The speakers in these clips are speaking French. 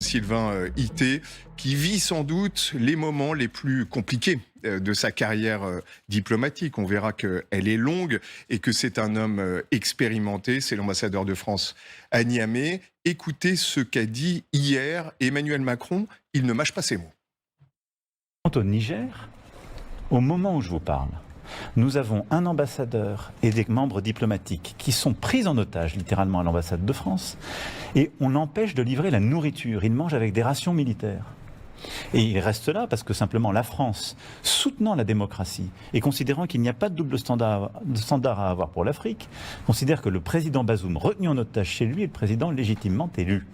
Sylvain Ité, qui vit sans doute les moments les plus compliqués de sa carrière diplomatique. On verra qu'elle est longue et que c'est un homme expérimenté. C'est l'ambassadeur de France à Niamey. Écoutez ce qu'a dit hier Emmanuel Macron. Il ne mâche pas ses mots. Au Niger, au moment où je vous parle, nous avons un ambassadeur et des membres diplomatiques qui sont pris en otage littéralement à l'ambassade de France et on empêche de livrer la nourriture. Ils mangent avec des rations militaires. Et ils restent là parce que simplement la France, soutenant la démocratie et considérant qu'il n'y a pas de double standard à avoir pour l'Afrique, considère que le président Bazoum, retenu en otage chez lui, est le président légitimement élu.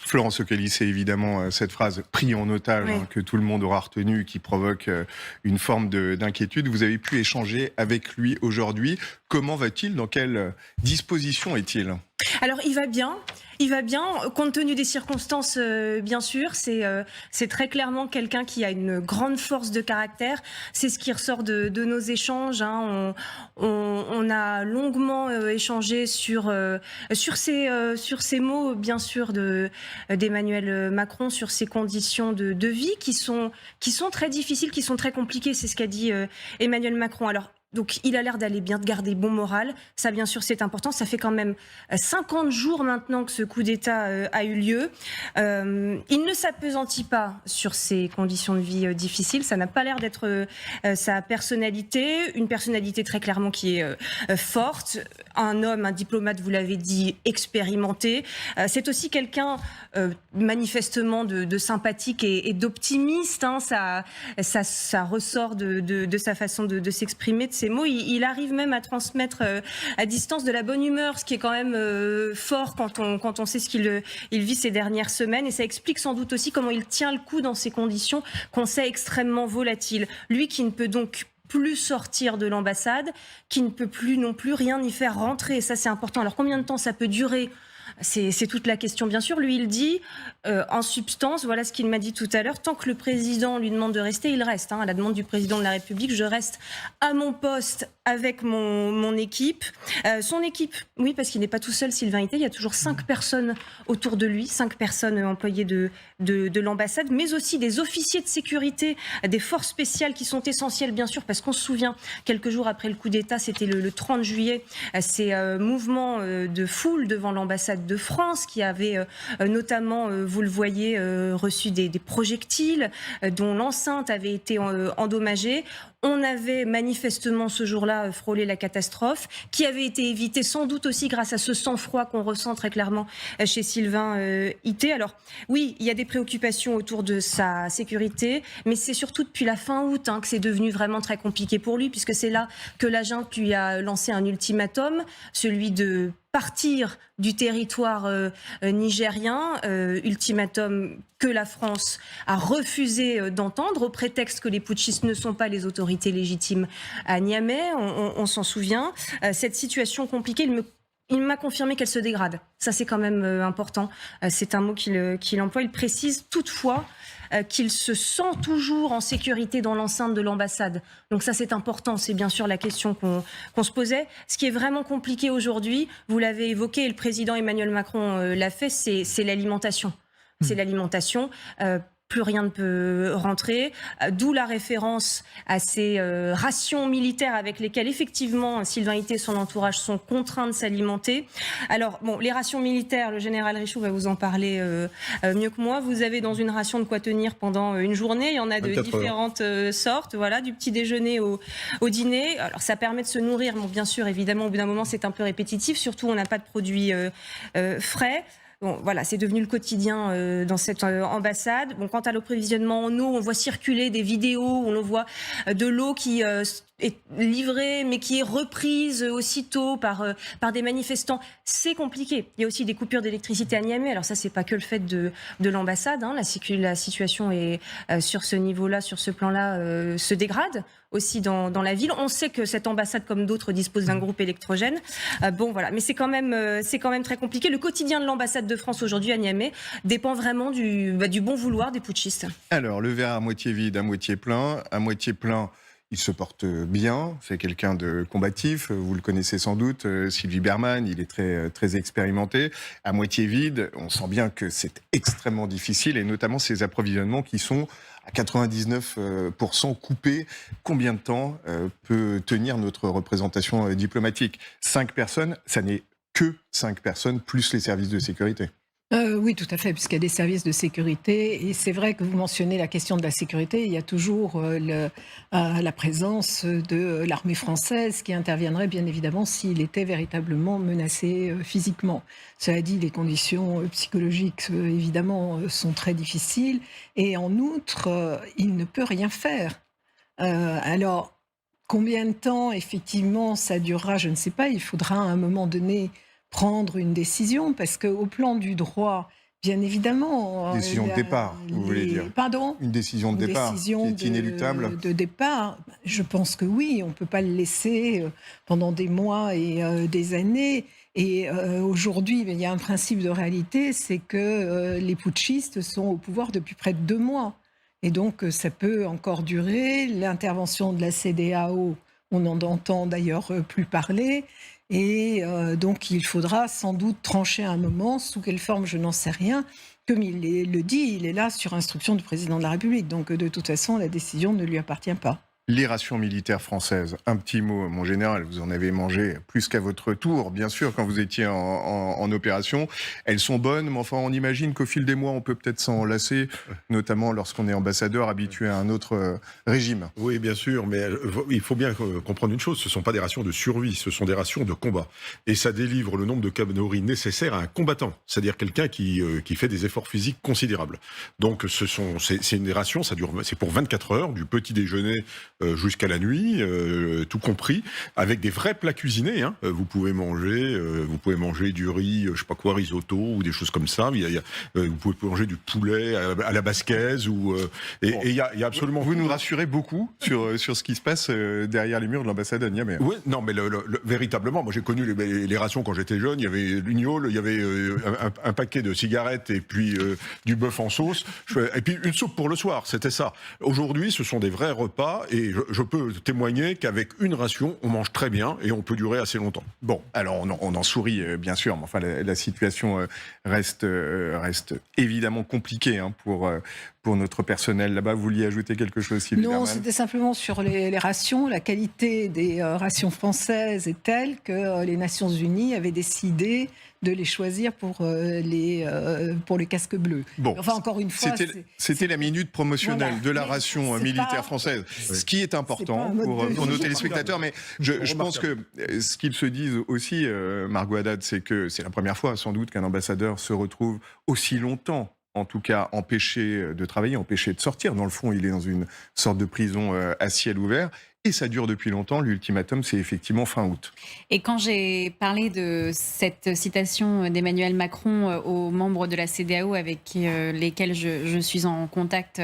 Florence Okeli, c'est évidemment cette phrase « pris en otage oui. » que tout le monde aura retenu, qui provoque une forme d'inquiétude. Vous avez pu échanger avec lui aujourd'hui. Comment va-t-il? Dans quelle disposition est-il? Alors il va bien, compte tenu des circonstances bien sûr, c'est très clairement quelqu'un qui a une grande force de caractère, c'est ce qui ressort de nos échanges, hein. On a longuement échangé sur ces mots bien sûr d'Emmanuel Macron, sur ces conditions de vie qui sont très difficiles, qui sont très compliquées, c'est ce qu'a dit Emmanuel Macron. Alors donc il a l'air d'aller bien, de garder bon moral. Ça, bien sûr, c'est important. Ça fait quand même 50 jours maintenant que ce coup d'État a eu lieu. Il ne s'appesantit pas sur ces conditions de vie difficiles. Ça n'a pas l'air d'être sa personnalité. Une personnalité très clairement qui est forte. Un homme, un diplomate, vous l'avez dit, expérimenté. C'est aussi quelqu'un manifestement de sympathique et d'optimiste. Hein. Ça ressort de sa façon de s'exprimer, de ses mots. Il arrive même à transmettre à distance de la bonne humeur, ce qui est quand même fort quand on sait ce qu'il vit ces dernières semaines. Et ça explique sans doute aussi comment il tient le coup dans ces conditions qu'on sait extrêmement volatiles. Lui qui ne peut donc plus sortir de l'ambassade, qui ne peut plus non plus rien y faire rentrer. Ça, c'est important. Alors, combien de temps ça peut durer ? C'est toute la question, bien sûr. Lui, il dit, en substance, voilà ce qu'il m'a dit tout à l'heure, tant que le président lui demande de rester, il reste. Hein, à la demande du président de la République, je reste à mon poste avec mon équipe. Son équipe, oui, parce qu'il n'est pas tout seul, Sylvain Ité, il y a toujours 5 personnes autour de lui, 5 personnes employées de l'ambassade, mais aussi des officiers de sécurité, des forces spéciales qui sont essentielles, bien sûr, parce qu'on se souvient, quelques jours après le coup d'État, c'était le 30 juillet, ces mouvements de foule devant l'ambassade de France, qui avait notamment, vous le voyez, reçu des projectiles, dont l'enceinte avait été endommagée. On avait manifestement ce jour-là frôlé la catastrophe, qui avait été évitée sans doute aussi grâce à ce sang-froid qu'on ressent très clairement chez Sylvain Ité. Alors oui, il y a des préoccupations autour de sa sécurité, mais c'est surtout depuis la fin août que c'est devenu vraiment très compliqué pour lui, puisque c'est là que la junte lui a lancé un ultimatum, celui de partir du territoire nigérien, ultimatum que la France a refusé d'entendre, au prétexte que les putschistes ne sont pas les autorités légitimes à Niamey. On s'en souvient. Cette situation compliquée, il m'a confirmé qu'elle se dégrade. Ça, c'est quand même important. C'est un mot qu'il emploie. Il précise toutefois qu'il se sent toujours en sécurité dans l'enceinte de l'ambassade. Donc ça, c'est important. C'est bien sûr la question qu'on se posait. Ce qui est vraiment compliqué aujourd'hui, vous l'avez évoqué, et le président Emmanuel Macron l'a fait, c'est l'alimentation. C'est l'alimentation. Plus rien ne peut rentrer, d'où la référence à ces rations militaires avec lesquelles effectivement Sylvain Ité et son entourage sont contraints de s'alimenter. Alors bon, les rations militaires, le général Richoux va vous en parler mieux que moi. Vous avez dans une ration de quoi tenir pendant une journée. Il y en a de différentes sortes, voilà, du petit déjeuner au dîner. Alors ça permet de se nourrir, bon, bien sûr, évidemment, au bout d'un moment c'est un peu répétitif, surtout on n'a pas de produits frais. Bon, voilà, c'est devenu le quotidien dans cette ambassade. Bon, quant à l'approvisionnement en eau, on voit circuler des vidéos où on voit de l'eau qui est livrée, mais qui est reprise aussitôt par des manifestants. C'est compliqué. Il y a aussi des coupures d'électricité à Niamey. Alors ça, c'est pas que le fait de l'ambassade. Hein. La situation est sur ce niveau-là, sur ce plan-là, se dégrade aussi dans la ville. On sait que cette ambassade, comme d'autres, dispose d'un groupe électrogène. Bon, voilà. Mais c'est quand même très compliqué. Le quotidien de l'ambassade de France aujourd'hui à Niamey dépend vraiment du bon vouloir des putschistes. Alors, le verre à moitié vide, à moitié plein. À moitié plein, il se porte bien, c'est quelqu'un de combatif, vous le connaissez sans doute, Sylvie Bermann, il est très, très expérimenté. À moitié vide, on sent bien que c'est extrêmement difficile, et notamment ces approvisionnements qui sont à 99% coupés. Combien de temps peut tenir notre représentation diplomatique ? 5 personnes, ça n'est que 5 personnes, plus les services de sécurité. Oui, tout à fait, puisqu'il y a des services de sécurité. Et c'est vrai que vous mentionnez la question de la sécurité. Il y a toujours la présence de l'armée française qui interviendrait, bien évidemment, s'il était véritablement menacé physiquement. Cela dit, les conditions psychologiques, évidemment, sont très difficiles. Et en outre, il ne peut rien faire. Alors, combien de temps, effectivement, ça durera, je ne sais pas. Il faudra, à un moment donné, prendre une décision, parce qu'au plan du droit, bien évidemment... Décision de départ, vous voulez dire ? Pardon ? Une décision de départ qui est inéluctable ? De départ, je pense que oui, on ne peut pas le laisser pendant des mois et des années. Et aujourd'hui, il y a un principe de réalité, c'est que les putschistes sont au pouvoir depuis près de 2 mois. Et donc, ça peut encore durer. L'intervention de la CEDEAO, on n'en entend d'ailleurs plus parler. Et donc, il faudra sans doute trancher un moment, sous quelle forme, je n'en sais rien. Comme il le dit, il est là sur instruction du président de la République. Donc, de toute façon, la décision ne lui appartient pas. Les rations militaires françaises, un petit mot, mon général, vous en avez mangé plus qu'à votre tour, bien sûr, quand vous étiez en opération. Elles sont bonnes, mais enfin, on imagine qu'au fil des mois, on peut peut-être s'en lasser, notamment lorsqu'on est ambassadeur habitué à un autre régime. Oui, bien sûr, mais il faut bien comprendre une chose, ce ne sont pas des rations de survie, ce sont des rations de combat. Et ça délivre le nombre de calories nécessaires à un combattant, c'est-à-dire quelqu'un qui fait des efforts physiques considérables. Donc, c'est une ration, c'est pour 24 heures, du petit déjeuner jusqu'à la nuit, tout compris, avec des vrais plats cuisinés. Hein. Vous pouvez manger du riz, je sais pas quoi, risotto ou des choses comme ça. Vous pouvez manger du poulet à la basquaise et il y a absolument. Vous nous rassurez beaucoup sur ce qui se passe derrière les murs de l'ambassade à Niamey. Oui, non, mais véritablement, moi j'ai connu les rations quand j'étais jeune. Il y avait l'ugnole, il y avait un paquet de cigarettes et puis du bœuf en sauce, et puis une soupe pour le soir. C'était ça. Aujourd'hui, ce sont des vrais repas et je peux témoigner qu'avec une ration, on mange très bien et on peut durer assez longtemps. Bon, alors on en sourit bien sûr, mais enfin la situation reste évidemment compliquée pour notre personnel là-bas. Vous vouliez ajouter quelque chose, Sylvie Bermann ? Non, c'était simplement sur les rations. La qualité des rations françaises est telle que les Nations Unies avaient décidé de les choisir pour les casques bleus. Bon, enfin, encore une fois, c'était la minute promotionnelle de la ration militaire française, ce qui est important pour nos téléspectateurs. Mais je pense que ce qu'ils se disent aussi, Margot Haddad, c'est que c'est la première fois sans doute qu'un ambassadeur se retrouve aussi longtemps, en tout cas empêché de travailler, empêché de sortir. Dans le fond, il est dans une sorte de prison à ciel ouvert. Et ça dure depuis longtemps. L'ultimatum, c'est effectivement fin août. Et quand j'ai parlé de cette citation d'Emmanuel Macron aux membres de la CEDEAO avec lesquels je suis en contact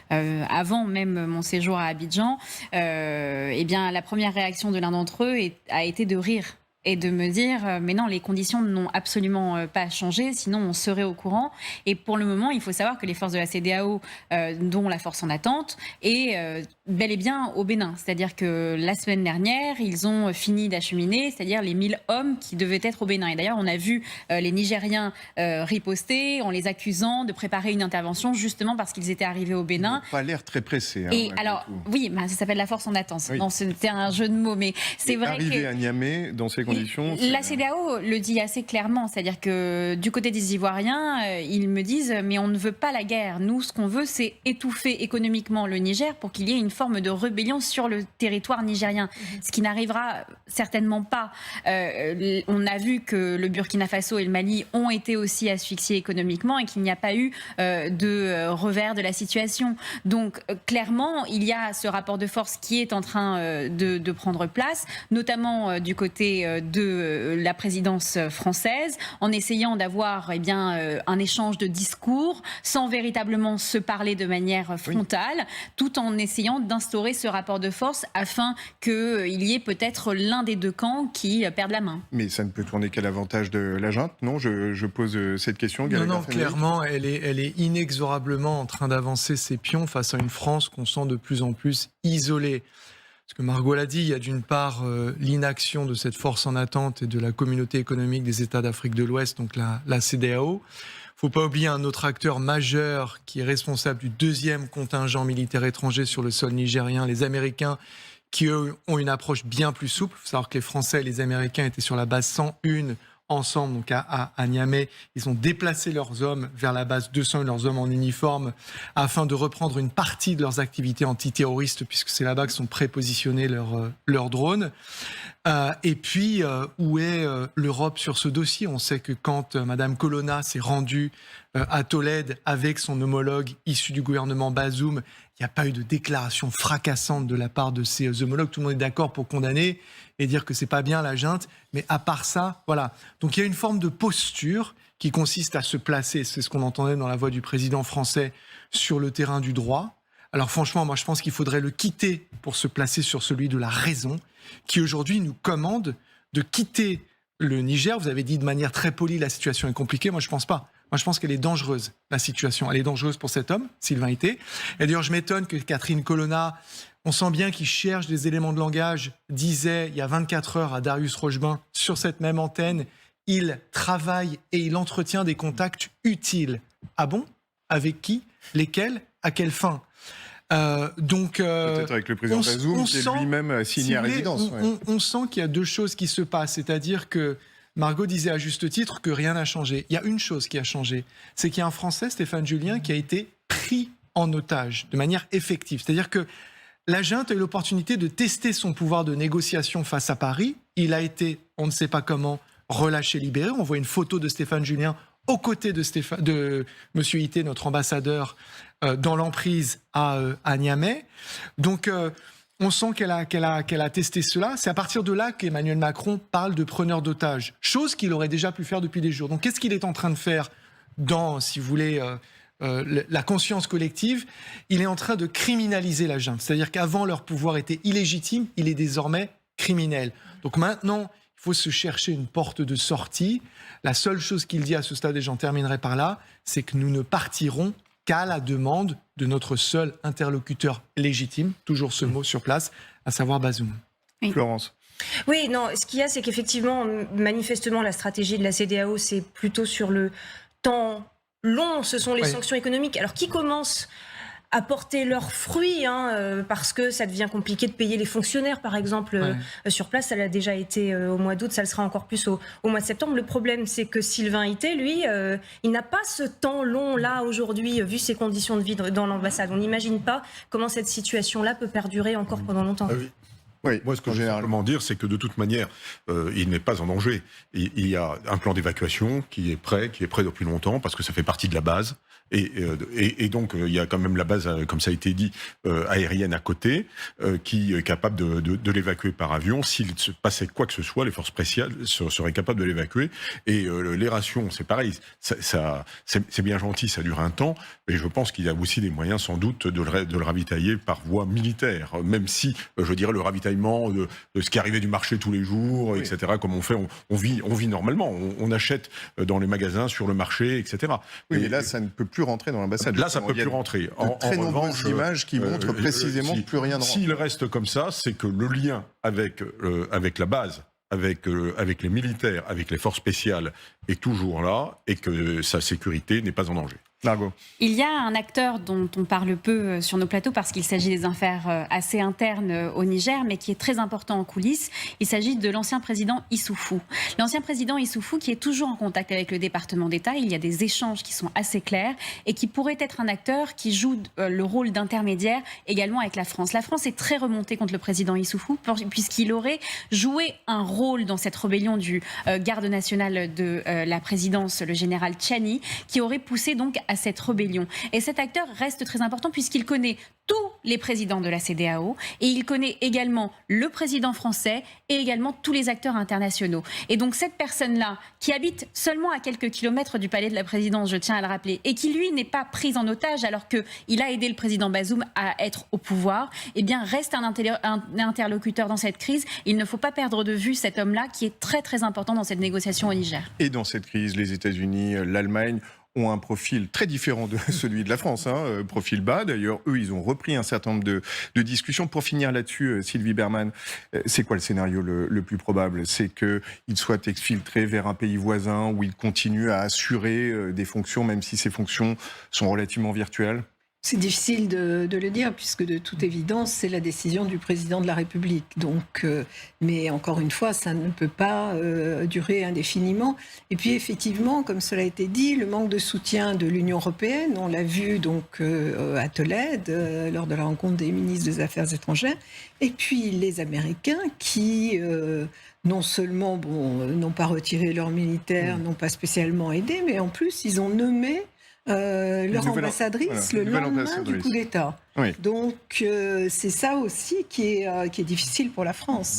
avant même mon séjour à Abidjan, eh bien, la première réaction de l'un d'entre eux a été de rire et de me dire mais non, les conditions n'ont absolument pas changé, sinon on serait au courant. Et pour le moment, il faut savoir que les forces de la CEDEAO, dont la force en attente, est bel et bien au Bénin. C'est-à-dire que la semaine dernière, ils ont fini d'acheminer, c'est-à-dire les 1000 hommes qui devaient être au Bénin. Et d'ailleurs, on a vu les Nigériens riposter en les accusant de préparer une intervention justement parce qu'ils étaient arrivés au Bénin. Ils n'ont pas l'air très pressés. Et alors, oui, bah, ça s'appelle la force en attente. Oui. Non, c'était un jeu de mots, mais c'est vrai que... Arriver à Niamey dans ces conditions... La CEDEAO le dit assez clairement, c'est-à-dire que du côté des Ivoiriens, ils me disent mais on ne veut pas la guerre. Nous, ce qu'on veut, c'est étouffer économiquement le Niger pour qu'il y ait une forme de rébellion sur le territoire nigérien, ce qui n'arrivera certainement pas. On a vu que le Burkina Faso et le Mali ont été aussi asphyxiés économiquement et qu'il n'y a pas eu de revers de la situation. Donc clairement, il y a ce rapport de force qui est en train de prendre place, notamment du côté de la présidence française, en essayant d'avoir un échange de discours sans véritablement se parler de manière frontale, tout en essayant d'instaurer ce rapport de force afin qu'il y ait peut-être l'un des deux camps qui perde la main. Mais ça ne peut tourner qu'à l'avantage de la junte, non ? Je pose cette question. Non, clairement, elle est inexorablement en train d'avancer ses pions face à une France qu'on sent de plus en plus isolée. Parce que Margot l'a dit, il y a d'une part l'inaction de cette force en attente et de la communauté économique des États d'Afrique de l'Ouest, donc la CEDEAO. Il ne faut pas oublier un autre acteur majeur qui est responsable du 2e contingent militaire étranger sur le sol nigérien, les Américains, qui eux ont une approche bien plus souple. Il faut savoir que les Français et les Américains étaient sur la base 101 ensemble, donc à Niamey. Ils ont déplacé leurs hommes vers la base 200, leurs hommes en uniforme, afin de reprendre une partie de leurs activités antiterroristes, puisque c'est là-bas que sont prépositionnés leurs drones. Et puis, où est l'Europe sur ce dossier? On sait que quand Madame Colonna s'est rendue à Tolède avec son homologue issu du gouvernement Bazoum, il n'y a pas eu de déclaration fracassante de la part de ses homologues. Tout le monde est d'accord pour condamner et dire que c'est pas bien la junte. Mais à part ça, voilà. Donc il y a une forme de posture qui consiste à se placer, c'est ce qu'on entendait dans la voix du président français, sur le terrain du droit. Alors franchement, moi je pense qu'il faudrait le quitter pour se placer sur celui de la raison, qui aujourd'hui nous commande de quitter le Niger. Vous avez dit de manière très polie, la situation est compliquée. Moi je pense pas. Moi, je pense qu'elle est dangereuse, la situation. Elle est dangereuse pour cet homme, Sylvain Ité. Et d'ailleurs, je m'étonne que Catherine Colonna, on sent bien qu'il cherche des éléments de langage, disait il y a 24 heures à Darius Rochebin, sur cette même antenne, il travaille et il entretient des contacts utiles. Ah bon? Avec qui? Lesquels? À quelle fin? Peut-être avec le président Bazoum, qui est lui-même signé à résidence. On sent qu'il y a deux choses qui se passent, c'est-à-dire que Margot disait à juste titre que rien n'a changé. Il y a une chose qui a changé, c'est qu'il y a un Français, Stéphane Julien, qui a été pris en otage de manière effective. C'est-à-dire que la junte a eu l'opportunité de tester son pouvoir de négociation face à Paris. Il a été, on ne sait pas comment, relâché, libéré. On voit une photo de Stéphane Julien aux côtés de Monsieur Ité, notre ambassadeur, dans l'emprise à Niamey. Donc, on sent qu'elle a testé cela. C'est à partir de là qu'Emmanuel Macron parle de preneur d'otages, chose qu'il aurait déjà pu faire depuis des jours. Donc qu'est-ce qu'il est en train de faire dans, si vous voulez, la conscience collective? Il est en train de criminaliser la junte. C'est-à-dire qu'avant, leur pouvoir était illégitime, il est désormais criminel. Donc maintenant, il faut se chercher une porte de sortie. La seule chose qu'il dit à ce stade, et j'en terminerai par là, c'est que nous ne partirons qu'à la demande de notre seul interlocuteur légitime, toujours ce mot sur place, à savoir Bazoum. Oui. Florence. Oui, non, ce qu'il y a, c'est qu'effectivement, manifestement, la stratégie de la CEDEAO, c'est plutôt sur le temps long, ce sont les sanctions économiques. Alors, qui commencent à porter leurs fruits, parce que ça devient compliqué de payer les fonctionnaires, par exemple, sur place. Ça l'a déjà été au mois d'août, ça le sera encore plus au mois de septembre. Le problème, c'est que Sylvain Ité, lui, il n'a pas ce temps long-là aujourd'hui, vu ses conditions de vie dans l'ambassade. On n'imagine pas comment cette situation-là peut perdurer encore pendant longtemps. Ah oui. Oui, moi, ce que je veux simplement dire, c'est que de toute manière, il n'est pas en danger. Il y a un plan d'évacuation qui est prêt depuis longtemps, parce que ça fait partie de la base. Et donc, il y a quand même la base, comme ça a été dit, aérienne à côté, qui est capable de l'évacuer par avion. S'il se passait quoi que ce soit, les forces spéciales seraient capables de l'évacuer. Et les rations, c'est pareil. C'est bien gentil, ça dure un temps, mais je pense qu'il y a aussi des moyens, sans doute, de le ravitailler par voie militaire. Même si, je dirais, le ravitaillement de ce qui arrivait du marché tous les jours, oui, etc., comme on fait, on vit normalement. On achète dans les magasins, sur le marché, etc. Oui, mais là, ça ne peut plus rentrer dans l'ambassade. Là, ça ne peut plus rentrer. En très nombreuses images qui montrent précisément plus rien de S'il reste comme ça, c'est que le lien avec la base, avec les militaires, avec les forces spéciales est toujours là et que sa sécurité n'est pas en danger. Margot. Il y a un acteur dont on parle peu sur nos plateaux parce qu'il s'agit des affaires assez internes au Niger, mais qui est très important en coulisses. Il s'agit de l'ancien président Issoufou. L'ancien président Issoufou qui est toujours en contact avec le département d'État. Il y a des échanges qui sont assez clairs et qui pourrait être un acteur qui joue le rôle d'intermédiaire également avec la France. La France est très remontée contre le président Issoufou puisqu'il aurait joué un rôle dans cette rébellion du garde national de la présidence, le général Tchani, qui aurait poussé donc à cette rébellion. Et cet acteur reste très important puisqu'il connaît tous les présidents de la CEDEAO et il connaît également le président français et également tous les acteurs internationaux. Et donc cette personne-là, qui habite seulement à quelques kilomètres du palais de la présidence, je tiens à le rappeler, et qui lui n'est pas pris en otage alors qu'il a aidé le président Bazoum à être au pouvoir, eh bien reste un interlocuteur dans cette crise. Il ne faut pas perdre de vue cet homme-là qui est très très important dans cette négociation au Niger. Et dans cette crise, les États-Unis, l'Allemagne ont un profil très différent de celui de la France, profil bas. D'ailleurs, eux, ils ont repris un certain nombre de discussions. Pour finir là-dessus, Sylvie Bermann, c'est quoi le scénario le plus probable? C'est qu'ils soient exfiltrés vers un pays voisin où ils continuent à assurer des fonctions, même si ces fonctions sont relativement virtuelles? C'est difficile de le dire, puisque de toute évidence, c'est la décision du président de la République. Donc, mais encore une fois, ça ne peut pas durer indéfiniment. Et puis, effectivement, comme cela a été dit, le manque de soutien de l'Union européenne, on l'a vu donc à Tolède, lors de la rencontre des ministres des Affaires étrangères, et puis les Américains qui... non seulement n'ont pas retiré leurs militaires, n'ont pas spécialement aidé, mais en plus, ils ont nommé leur ambassadrice le lendemain du coup d'État. Oui. Donc c'est ça aussi qui est difficile pour la France.